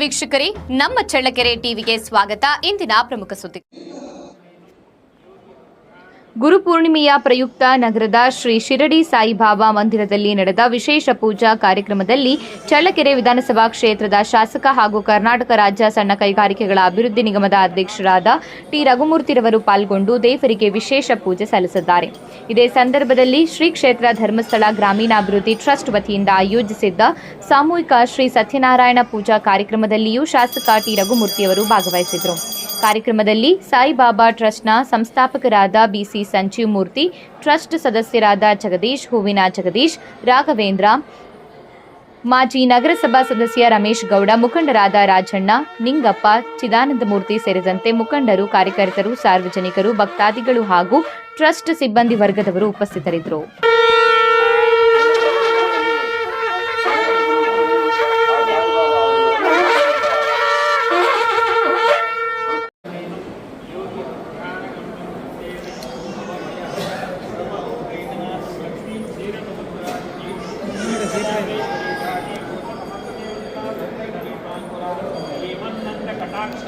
ವೀಕ್ಷಕರೇ, ನಮ್ಮ ಚಳ್ಳಕೆರೆ ಟಿವಿಗೆ ಸ್ವಾಗತ. ಇಂದಿನ ಪ್ರಮುಖ ಸುದ್ದಿ. ಗುರುಪೂರ್ಣಿಮೆಯ ಪ್ರಯುಕ್ತ ನಗರದ ಶ್ರೀ ಶಿರಡಿ ಸಾಯಿಬಾಬಾ ಮಂದಿರದಲ್ಲಿ ನಡೆದ ವಿಶೇಷ ಪೂಜಾ ಕಾರ್ಯಕ್ರಮದಲ್ಲಿ ಚಳ್ಳಕೆರೆ ವಿಧಾನಸಭಾ ಕ್ಷೇತ್ರದ ಶಾಸಕ ಹಾಗೂ ಕರ್ನಾಟಕ ರಾಜ್ಯ ಸಣ್ಣ ಕೈಗಾರಿಕೆಗಳ ಅಭಿವೃದ್ಧಿ ನಿಗಮದ ಅಧ್ಯಕ್ಷರಾದ ಟಿ ರಘುಮೂರ್ತಿರವರು ಪಾಲ್ಗೊಂಡು ದೇವರಿಗೆ ವಿಶೇಷ ಪೂಜೆ ಸಲ್ಲಿಸಿದ್ದಾರೆ. ಇದೇ ಸಂದರ್ಭದಲ್ಲಿ ಶ್ರೀ ಕ್ಷೇತ್ರ ಧರ್ಮಸ್ಥಳ ಗ್ರಾಮೀಣಾಭಿವೃದ್ಧಿ ಟ್ರಸ್ಟ್ ವತಿಯಿಂದ ಆಯೋಜಿಸಿದ್ದ ಸಾಮೂಹಿಕ ಶ್ರೀ ಸತ್ಯನಾರಾಯಣ ಪೂಜಾ ಕಾರ್ಯಕ್ರಮದಲ್ಲಿಯೂ ಶಾಸಕ ಟಿ ರಘುಮೂರ್ತಿಯವರು ಭಾಗವಹಿಸಿದರು. ಕಾರ್ಯಕ್ರಮದಲ್ಲಿ ಸಾಯಿಬಾಬಾ ಟ್ರಸ್ಟ್ನ ಸಂಸ್ಥಾಪಕರಾದ ಬಿಸಿ ಸಂಜೀವ್ ಮೂರ್ತಿ, ಟ್ರಸ್ಟ್ ಸದಸ್ಯರಾದ ಜಗದೀಶ್, ಹೂವಿನ ಜಗದೀಶ್, ರಾಘವೇಂದ್ರ, ಮಾಜಿ ನಗರಸಭಾ ಸದಸ್ಯ ರಮೇಶ್ ಗೌಡ, ಮುಖಂಡರಾದ ರಾಜಣ್ಣ, ನಿಂಗಪ್ಪ, ಚಿದಾನಂದಮೂರ್ತಿ ಸೇರಿದಂತೆ ಮುಖಂಡರು, ಕಾರ್ಯಕರ್ತರು, ಸಾರ್ವಜನಿಕರು, ಭಕ್ತಾದಿಗಳು ಹಾಗೂ ಟ್ರಸ್ಟ್ ಸಿಬ್ಬಂದಿ ವರ್ಗದವರು ಉಪಸ್ಥಿತರಿದ್ದರು. ಕಟಾಕ್ಷ